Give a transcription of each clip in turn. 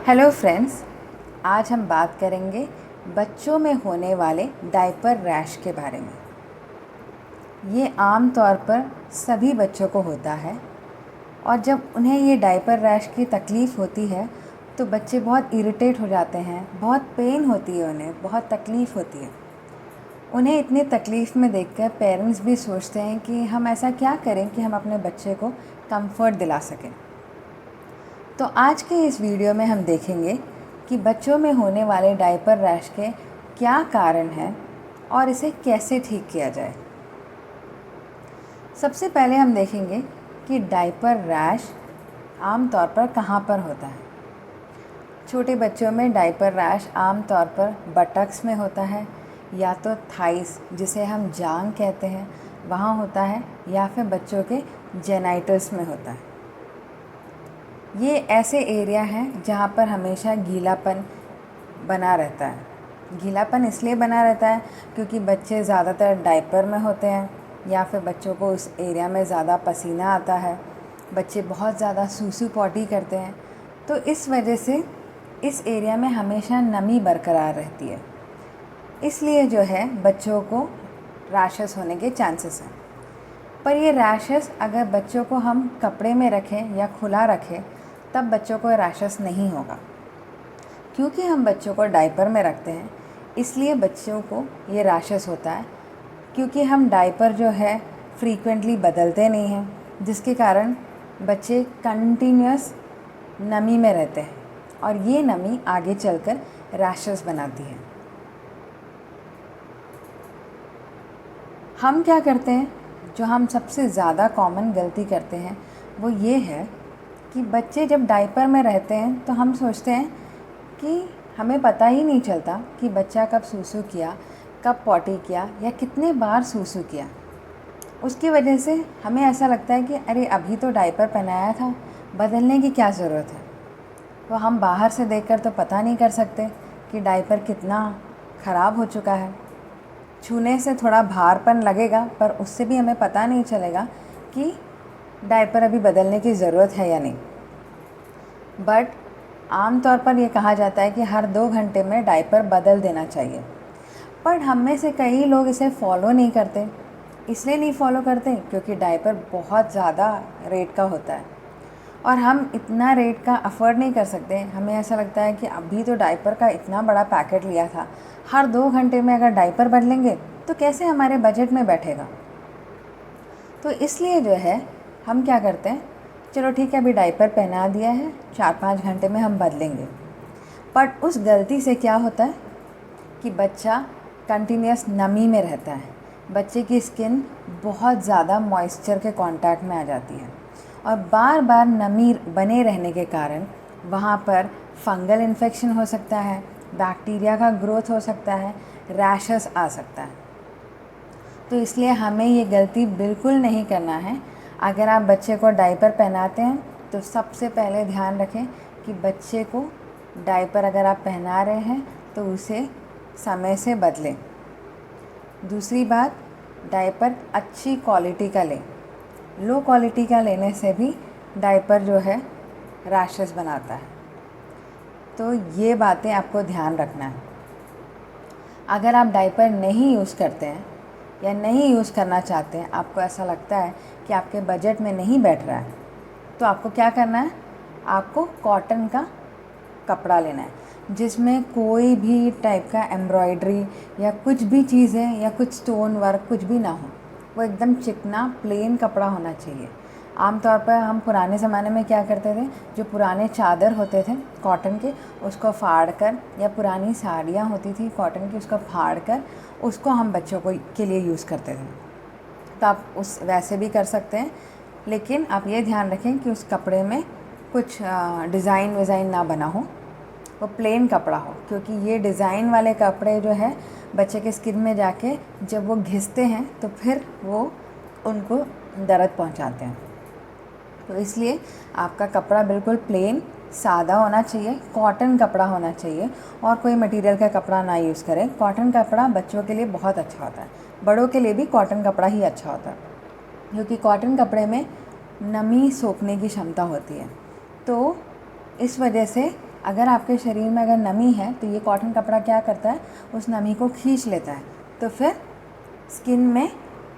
Hello friends, आज हम बात करेंगे बच्चों में होने वाले डायपर रैश के बारे में। ये आम तौर पर सभी बच्चों को होता है और जब उन्हें ये डायपर रैश की तकलीफ़ होती है तो बच्चे बहुत इरिटेट हो जाते हैं, बहुत पेन होती है, उन्हें बहुत तकलीफ़ होती है। उन्हें इतनी तकलीफ़ में देखकर पेरेंट्स भी सोचते हैं कि हम ऐसा क्या करें कि हम अपने बच्चे को कंफर्ट दिला सकें। तो आज के इस वीडियो में हम देखेंगे कि बच्चों में होने वाले डायपर रैश के क्या कारण हैं और इसे कैसे ठीक किया जाए। सबसे पहले हम देखेंगे कि डायपर रैश आम तौर पर कहाँ पर होता है। छोटे बच्चों में डायपर रैश आम तौर पर बटक्स में होता है, या तो थाइस जिसे हम जांघ कहते हैं वहाँ होता है, या फिर बच्चों के जेनाइटल्स में होता है। ये ऐसे एरिया हैं जहाँ पर हमेशा गीलापन बना रहता है। गीलापन इसलिए बना रहता है क्योंकि बच्चे ज़्यादातर डायपर में होते हैं, या फिर बच्चों को उस एरिया में ज़्यादा पसीना आता है, बच्चे बहुत ज़्यादा सूसू पॉटी करते हैं, तो इस वजह से इस एरिया में हमेशा नमी बरकरार रहती है। इसलिए जो है बच्चों को रैशेस होने के चांसेस हैं। पर ये रैशेस अगर बच्चों को हम कपड़े में रखें या खुला रखें तब बच्चों को रैशेस नहीं होगा। क्योंकि हम बच्चों को डायपर में रखते हैं इसलिए बच्चों को ये रैशेस होता है, क्योंकि हम डायपर जो है फ्रीक्वेंटली बदलते नहीं हैं, जिसके कारण बच्चे कंटिन्यूस नमी में रहते हैं और ये नमी आगे चलकर रैशेस बनाती है। हम क्या करते हैं, जो हम सबसे ज़्यादा कॉमन गलती करते हैं वो ये है कि बच्चे जब डायपर में रहते हैं तो हम सोचते हैं कि हमें पता ही नहीं चलता कि बच्चा कब सूसू किया, कब पॉटी किया या कितने बार सूसू किया। उसकी वजह से हमें ऐसा लगता है कि अरे अभी तो डायपर पहनाया था, बदलने की क्या ज़रूरत है। तो हम बाहर से देखकर तो पता नहीं कर सकते कि डायपर कितना ख़राब हो चुका है। छूने से थोड़ा भारपन लगेगा पर उससे भी हमें पता नहीं चलेगा कि डायपर अभी बदलने की ज़रूरत है या नहीं। बट आम तौर पर ये कहा जाता है कि हर 2 घंटे में डायपर बदल देना चाहिए। पर हम में से कई लोग इसे फॉलो नहीं करते। इसलिए नहीं फॉलो करते क्योंकि डायपर बहुत ज़्यादा रेट का होता है और हम इतना रेट का अफोर्ड नहीं कर सकते। हमें ऐसा लगता है कि अभी तो डायपर का इतना बड़ा पैकेट लिया था, हर 2 घंटे में अगर डायपर बदलेंगे तो कैसे हमारे बजट में बैठेगा। तो इसलिए जो है हम क्या करते हैं, चलो ठीक है अभी डायपर पहना दिया है, 4-5 घंटे में हम बदलेंगे। बट उस गलती से क्या होता है कि बच्चा कंटिन्यूस नमी में रहता है, बच्चे की स्किन बहुत ज़्यादा मॉइस्चर के कांटेक्ट में आ जाती है और बार बार नमी बने रहने के कारण वहाँ पर फंगल इन्फेक्शन हो सकता है, बैक्टीरिया का ग्रोथ हो सकता है, रैशेस आ सकता है। तो इसलिए हमें ये गलती बिल्कुल नहीं करना है। अगर आप बच्चे को डायपर पहनाते हैं तो सबसे पहले ध्यान रखें कि बच्चे को डायपर अगर आप पहना रहे हैं तो उसे समय से बदलें। दूसरी बात, डायपर अच्छी क्वालिटी का लें। लो क्वालिटी का लेने से भी डायपर जो है रैशेस बनाता है। तो ये बातें आपको ध्यान रखना है। अगर आप डायपर नहीं यूज़ करते हैं या नहीं यूज़ करना चाहते हैं, आपको ऐसा लगता है कि आपके बजट में नहीं बैठ रहा है, तो आपको क्या करना है, आपको कॉटन का कपड़ा लेना है जिसमें कोई भी टाइप का एम्ब्रॉयडरी या कुछ भी चीज़ें या कुछ स्टोन वर्क कुछ भी ना हो। वो एकदम चिकना प्लेन कपड़ा होना चाहिए। आमतौर पर हम पुराने ज़माने में क्या करते थे, जो पुराने चादर होते थे कॉटन के उसको फाड़ कर, या पुरानी साड़ियाँ होती थी कॉटन की उसको फाड़ कर उसको हम बच्चों को के लिए यूज़ करते थे। तो आप उस वैसे भी कर सकते हैं, लेकिन आप ये ध्यान रखें कि उस कपड़े में कुछ डिज़ाइन विज़ाइन ना बना हो, वो प्लेन कपड़ा हो, क्योंकि ये डिज़ाइन वाले कपड़े जो है बच्चे के स्किन में जाके जब वो घिसते हैं तो फिर वो उनको दर्द पहुंचाते हैं। तो इसलिए आपका कपड़ा बिल्कुल प्लेन सादा होना चाहिए, कॉटन कपड़ा होना चाहिए और कोई मटेरियल का कपड़ा ना यूज़ करें। कॉटन कपड़ा बच्चों के लिए बहुत अच्छा होता है, बड़ों के लिए भी कॉटन कपड़ा ही अच्छा होता है, क्योंकि कॉटन कपड़े में नमी सोखने की क्षमता होती है। तो इस वजह से अगर आपके शरीर में अगर नमी है तो ये कॉटन कपड़ा क्या करता है, उस नमी को खींच लेता है, तो फिर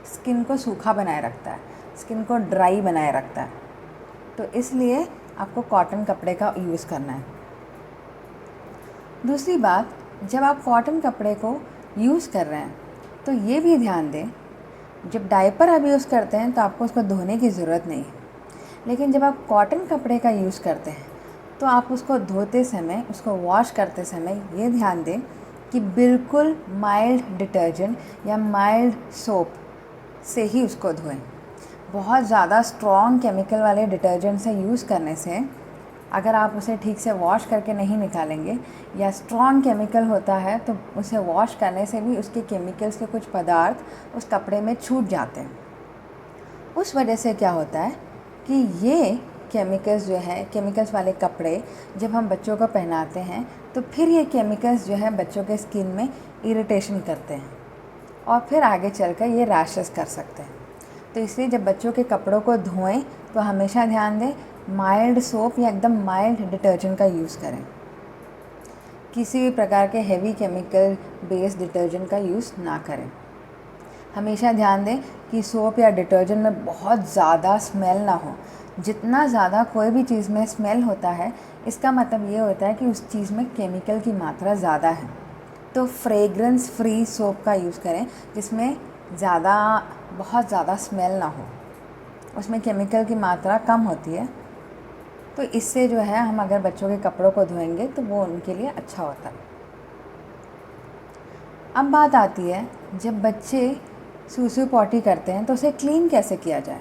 स्किन को सूखा बनाए रखता है, स्किन को ड्राई बनाए रखता है। तो इसलिए आपको कॉटन कपड़े का यूज़ करना है। दूसरी बात, जब आप कॉटन कपड़े को यूज़ कर रहे हैं तो ये भी ध्यान दें, जब डायपर आप यूज़ करते हैं तो आपको उसको धोने की ज़रूरत नहीं है, लेकिन जब आप कॉटन कपड़े का यूज़ करते हैं तो आप उसको धोते समय, उसको वॉश करते समय ये ध्यान दें कि बिल्कुल माइल्ड डिटर्जेंट या माइल्ड सोप से ही उसको धोएं। बहुत ज़्यादा स्ट्रॉन्ग केमिकल वाले डिटर्जेंट से यूज़ करने से अगर आप उसे ठीक से वॉश करके नहीं निकालेंगे या स्ट्रॉन्ग केमिकल होता है तो उसे वॉश करने से भी उसके केमिकल्स के कुछ पदार्थ उस कपड़े में छूट जाते हैं। उस वजह से क्या होता है कि ये केमिकल्स जो है, केमिकल्स वाले कपड़े जब हम बच्चों को पहनाते हैं तो फिर ये केमिकल्स जो है बच्चों के स्किन में इरिटेशन करते हैं और फिर आगे चलकर ये रैशेस कर सकते हैं। तो इसलिए जब बच्चों के कपड़ों को धोएं तो हमेशा ध्यान दें माइल्ड सोप या एकदम माइल्ड डिटर्जेंट का यूज़ करें। किसी भी प्रकार के हेवी केमिकल बेस्ड डिटर्जेंट का यूज़ ना करें। हमेशा ध्यान दें कि सोप या डिटर्जेंट में बहुत ज़्यादा स्मेल ना हो। जितना ज़्यादा कोई भी चीज़ में स्मेल होता है, इसका मतलब ये होता है कि उस चीज़ में केमिकल की मात्रा ज़्यादा है। तो फ्रेग्रेंस फ्री सोप का यूज़ करें जिसमें बहुत ज़्यादा स्मेल ना हो, उसमें केमिकल की मात्रा कम होती है। तो इससे जो है हम अगर बच्चों के कपड़ों को धोएंगे तो वो उनके लिए अच्छा होता है। अब बात आती है, जब बच्चे सूसू पॉटी करते हैं तो उसे क्लीन कैसे किया जाए।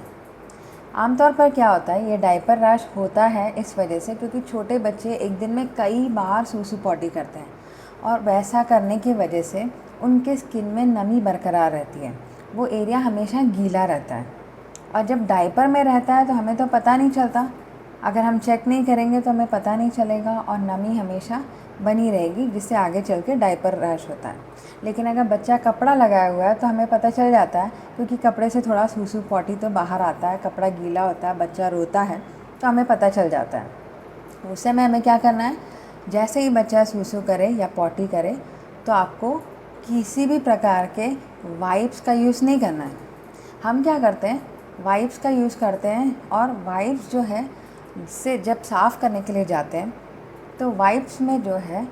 आमतौर पर क्या होता है, ये डायपर रैश होता है इस वजह से क्योंकि छोटे बच्चे एक दिन में कई बार सूसू पॉटी करते हैं और वैसा करने की वजह से उनके स्किन में नमी बरकरार रहती है, वो एरिया हमेशा गीला रहता है। और जब डायपर में रहता है तो हमें तो पता नहीं चलता, अगर हम चेक नहीं करेंगे तो हमें पता नहीं चलेगा और नमी हमेशा बनी रहेगी जिससे आगे चल के डायपर रैश होता है। लेकिन अगर बच्चा कपड़ा लगाया हुआ है तो हमें पता चल जाता है क्योंकि कपड़े से थोड़ा सूसू पॉटी तो बाहर आता है, कपड़ा गीला होता है, बच्चा रोता है तो हमें पता चल जाता है। उस समय हमें क्या करना है, जैसे ही बच्चा सूसू करे या पॉटी करे तो आपको किसी भी प्रकार के वाइप्स का यूज़ नहीं करना है। हम क्या करते हैं, वाइप्स का यूज़ करते हैं और वाइप्स जो है से जब साफ़ करने के लिए जाते हैं तो वाइप्स में जो है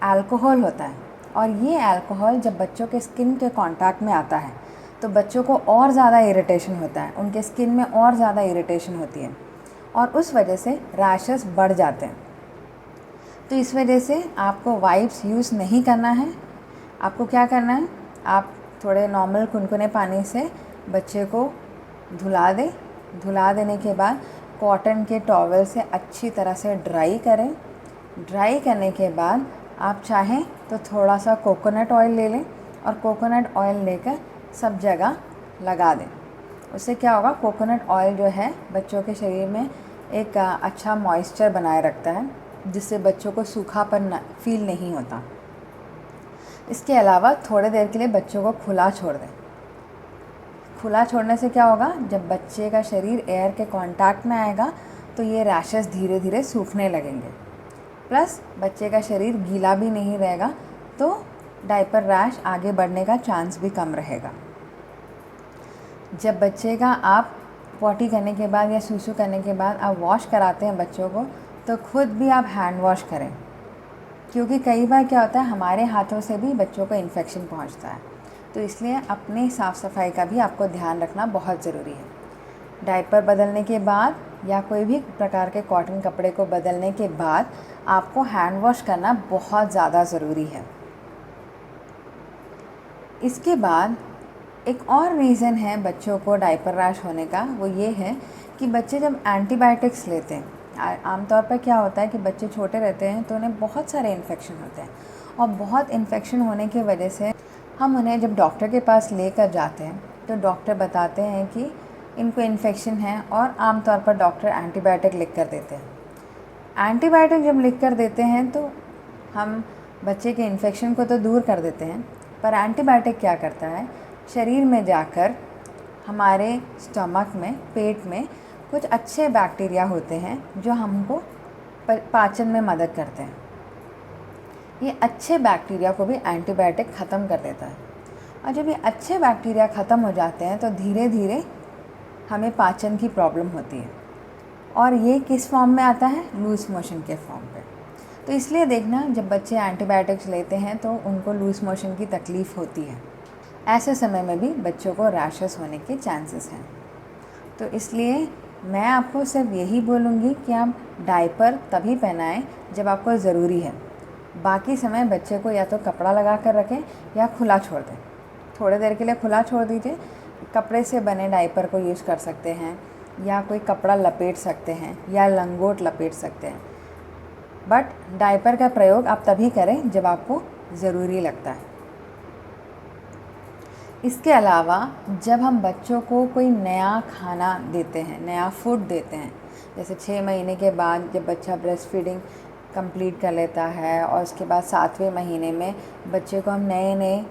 अल्कोहल होता है और ये अल्कोहल जब बच्चों के स्किन के कांटेक्ट में आता है तो बच्चों को और ज़्यादा इरिटेशन होता है, उनके स्किन में और ज़्यादा इरिटेशन होती है और उस वजह से रैशेस बढ़ जाते हैं। तो इस वजह से आपको वाइप्स यूज़ नहीं करना है। आपको क्या करना है, आप थोड़े नॉर्मल कुनकुने पानी से बच्चे को धुला दें। धुला देने के बाद कॉटन के टॉवल से अच्छी तरह से ड्राई करें। ड्राई करने के बाद आप चाहें तो थोड़ा सा कोकोनट ऑयल ले लें और कोकोनट ऑयल लेकर सब जगह लगा दें। उससे क्या होगा, कोकोनट ऑयल जो है बच्चों के शरीर में एक अच्छा मॉइस्चर बनाए रखता है जिससे बच्चों को सूखापन फील नहीं होता। इसके अलावा थोड़ी देर के लिए बच्चों को खुला छोड़ दें। खुला छोड़ने से क्या होगा, जब बच्चे का शरीर एयर के कांटेक्ट में आएगा तो ये रैशेस धीरे धीरे सूखने लगेंगे, प्लस बच्चे का शरीर गीला भी नहीं रहेगा तो डायपर रैश आगे बढ़ने का चांस भी कम रहेगा। जब बच्चे का आप पॉटी करने के बाद या सूसू करने के बाद आप वॉश कराते हैं बच्चों को तो खुद भी आप हैंड वॉश करें, क्योंकि कई बार क्या होता है हमारे हाथों से भी बच्चों को इन्फेक्शन पहुंचता है। तो इसलिए अपनी साफ़ सफाई का भी आपको ध्यान रखना बहुत ज़रूरी है। डायपर बदलने के बाद या कोई भी प्रकार के कॉटन कपड़े को बदलने के बाद आपको हैंड वॉश करना बहुत ज़्यादा ज़रूरी है। इसके बाद एक और रीज़न है बच्चों को डायपर रैश होने का, वो ये है कि बच्चे जब एंटीबायोटिक्स लेते हैं, आमतौर पर क्या होता है कि बच्चे छोटे रहते हैं तो उन्हें बहुत सारे इन्फेक्शन होते हैं और बहुत इन्फेक्शन होने की वजह से हम उन्हें जब डॉक्टर के पास लेकर जाते हैं तो डॉक्टर बताते हैं कि इनको इन्फेक्शन है और आमतौर पर डॉक्टर एंटीबायोटिक लिख कर देते हैं। एंटीबायोटिक जब लिख कर देते हैं तो हम बच्चे के इन्फेक्शन को तो दूर कर देते हैं, पर एंटीबायोटिक क्या करता है, शरीर में जाकर हमारे स्टमक में, पेट में कुछ अच्छे बैक्टीरिया होते हैं जो हमको पाचन में मदद करते हैं। ये अच्छे बैक्टीरिया को भी एंटीबायोटिक ख़त्म कर देता है। और जब ये अच्छे बैक्टीरिया ख़त्म हो जाते हैं तो धीरे धीरे हमें पाचन की प्रॉब्लम होती है। और ये किस फॉर्म में आता है? लूज़ मोशन के फॉर्म पे। तो इसलिए देखना, जब बच्चे एंटीबायोटिक्स लेते हैं तो उनको लूज़ मोशन की तकलीफ़ होती है। ऐसे समय में भी बच्चों को रैशेस होने के चांसेस हैं। तो इसलिए मैं आपको सिर्फ यही बोलूँगी कि आप डायपर तभी पहनाएं जब आपको ज़रूरी है। बाकी समय बच्चे को या तो कपड़ा लगा कर रखें या खुला छोड़ दें। थोड़ी देर के लिए खुला छोड़ दीजिए। कपड़े से बने डायपर को यूज़ कर सकते हैं, या कोई कपड़ा लपेट सकते हैं, या लंगोट लपेट सकते हैं। बट डायपर का प्रयोग आप तभी करें जब आपको ज़रूरी लगता है। इसके अलावा जब हम बच्चों को कोई नया खाना देते हैं, नया फूड देते हैं, जैसे 6 महीने के बाद जब बच्चा ब्रेस्ट फीडिंग कंप्लीट कर लेता है और उसके बाद 7वें महीने में बच्चे को हम नए नए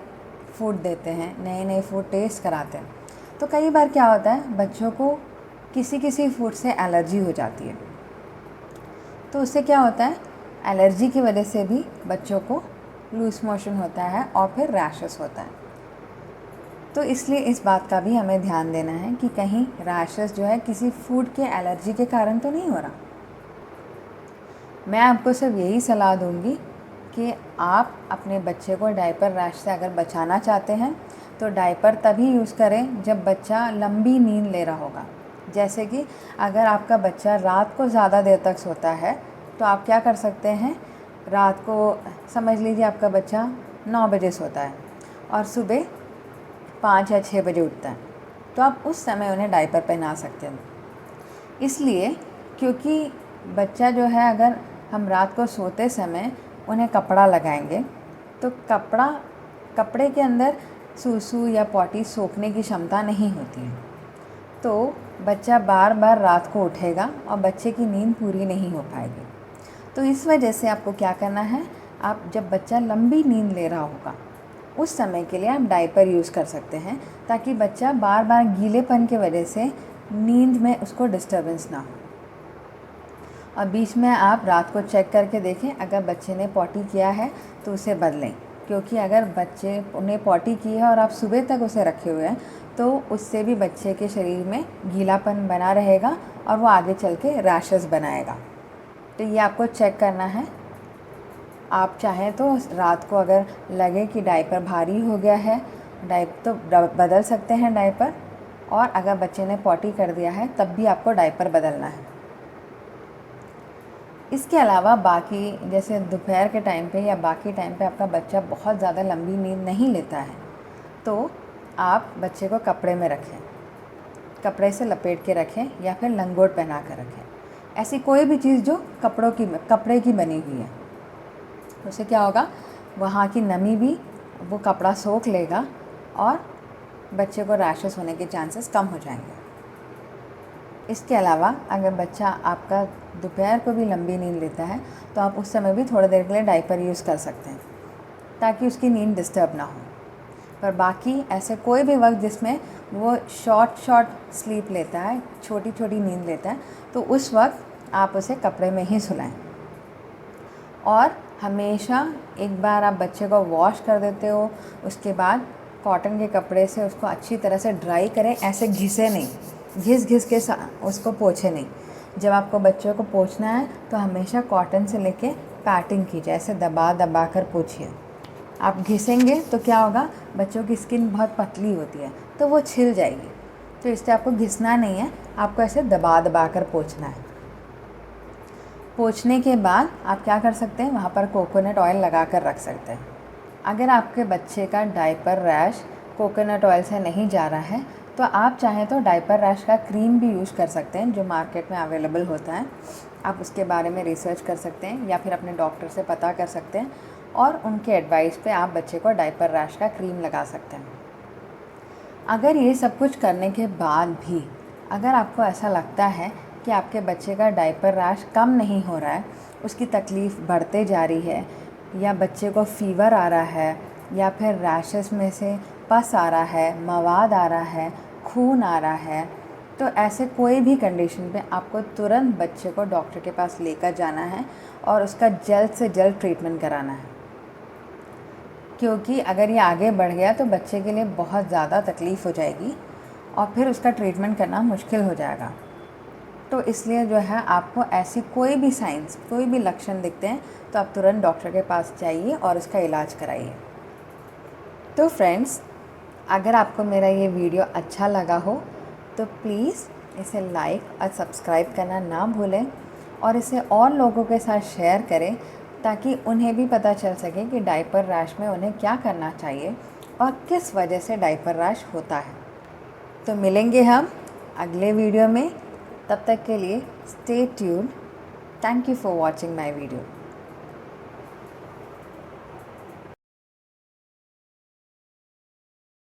फूड देते हैं, नए नए फूड टेस्ट कराते हैं, तो कई बार क्या होता है, बच्चों को किसी किसी फूड से एलर्जी हो जाती है। तो उससे क्या होता है, एलर्जी की वजह से भी बच्चों को लूज़ मोशन होता है और फिर रैशेस होता है। तो इसलिए इस बात का भी हमें ध्यान देना है कि कहीं रैशेस जो है किसी फूड के एलर्जी के कारण तो नहीं हो रहा। मैं आपको सिर्फ यही सलाह दूंगी कि आप अपने बच्चे को डायपर रैश से अगर बचाना चाहते हैं तो डायपर तभी यूज़ करें जब बच्चा लंबी नींद ले रहा होगा। जैसे कि अगर आपका बच्चा रात को ज़्यादा देर तक सोता है तो आप क्या कर सकते हैं, रात को समझ लीजिए आपका बच्चा 9 बजे सोता है और सुबह 5 या 6 बजे उठता है, तो आप उस समय उन्हें डायपर पहना सकते हैं। इसलिए क्योंकि बच्चा जो है, अगर हम रात को सोते समय उन्हें कपड़ा लगाएंगे तो कपड़े के अंदर सूसू या पॉटी सोखने की क्षमता नहीं होती है, तो बच्चा बार बार रात को उठेगा और बच्चे की नींद पूरी नहीं हो पाएगी। तो इस वजह से आपको क्या करना है, आप जब बच्चा लंबी नींद ले रहा होगा उस समय के लिए आप डायपर यूज़ कर सकते हैं, ताकि बच्चा बार बार गीलेपन की वजह से नींद में उसको डिस्टर्बेंस ना हो। और बीच में आप रात को चेक करके देखें, अगर बच्चे ने पॉटी किया है तो उसे बदलें, क्योंकि अगर बच्चे ने पॉटी की है और आप सुबह तक उसे रखे हुए हैं तो उससे भी बच्चे के शरीर में गीलापन बना रहेगा और वो आगे चल के रैशेस बनाएगा। तो ये आपको चेक करना है। आप चाहें तो रात को अगर लगे कि डायपर भारी हो गया है तो बदल सकते हैं डायपर, और अगर बच्चे ने पॉटी कर दिया है तब भी आपको डायपर बदलना है। इसके अलावा बाकी जैसे दोपहर के टाइम पे या बाकी टाइम पे आपका बच्चा बहुत ज़्यादा लंबी नींद नहीं लेता है तो आप बच्चे को कपड़े में रखें, कपड़े से लपेट के रखें या फिर लंगोट पहना कर रखें। ऐसी कोई भी चीज़ जो कपड़े की बनी हुई है, उससे क्या होगा, वहाँ की नमी भी वो कपड़ा सोख लेगा और बच्चे को रैशेस होने के चांसेस कम हो जाएंगे। इसके अलावा अगर बच्चा आपका दोपहर को भी लंबी नींद लेता है तो आप उस समय भी थोड़ी देर के लिए डायपर यूज़ कर सकते हैं ताकि उसकी नींद डिस्टर्ब ना हो। पर बाकी ऐसे कोई भी वक्त जिसमें वो शॉर्ट स्लीप लेता है, छोटी छोटी नींद लेता है, तो उस वक्त आप उसे कपड़े में ही सुलाएं। और हमेशा एक बार आप बच्चे को वॉश कर देते हो, उसके बाद कॉटन के कपड़े से उसको अच्छी तरह से ड्राई करें। ऐसे घिसे नहीं, घिस के उसको पोछे नहीं। जब आपको बच्चों को पोछना है तो हमेशा कॉटन से लेके पैटिंग कीजिए, ऐसे दबा कर पोछिए। आप घिसेंगे तो क्या होगा, बच्चों की स्किन बहुत पतली होती है तो वो छिल जाएगी, तो इससे आपको घिसना नहीं है, आपको ऐसे दबा कर पोछना है। पोंछने के बाद आप क्या कर सकते हैं, वहाँ पर कोकोनट ऑयल लगा कर रख सकते हैं। अगर आपके बच्चे का डायपर रैश कोकोनट ऑयल से नहीं जा रहा है तो आप चाहें तो डायपर रैश का क्रीम भी यूज़ कर सकते हैं, जो मार्केट में अवेलेबल होता है। आप उसके बारे में रिसर्च कर सकते हैं या फिर अपने डॉक्टर से पता कर सकते हैं और उनके एडवाइस पे आप बच्चे को डायपर रैश का क्रीम लगा सकते हैं। अगर ये सब कुछ करने के बाद भी अगर आपको ऐसा लगता है कि आपके बच्चे का डायपर रैश कम नहीं हो रहा है, उसकी तकलीफ़ बढ़ते जा रही है, या बच्चे को फ़ीवर आ रहा है, या फिर रैशेस में से पस आ रहा है, मवाद आ रहा है, खून आ रहा है, तो ऐसे कोई भी कंडीशन पे आपको तुरंत बच्चे को डॉक्टर के पास लेकर जाना है और उसका जल्द से जल्द ट्रीटमेंट कराना है, क्योंकि अगर ये आगे बढ़ गया तो बच्चे के लिए बहुत ज़्यादा तकलीफ़ हो जाएगी और फिर उसका ट्रीटमेंट करना मुश्किल हो जाएगा। तो इसलिए जो है आपको ऐसी कोई भी साइंस, कोई भी लक्षण दिखते हैं तो आप तुरंत डॉक्टर के पास जाइए और उसका इलाज कराइए। तो फ्रेंड्स, अगर आपको मेरा ये वीडियो अच्छा लगा हो तो प्लीज़ इसे लाइक और सब्सक्राइब करना ना भूलें और इसे और लोगों के साथ शेयर करें, ताकि उन्हें भी पता चल सके कि डायपर रैश में उन्हें क्या करना चाहिए और किस वजह से डायपर रैश होता है। तो मिलेंगे हम अगले वीडियो में, तब तक के लिए stay tuned. Thank you for watching my video.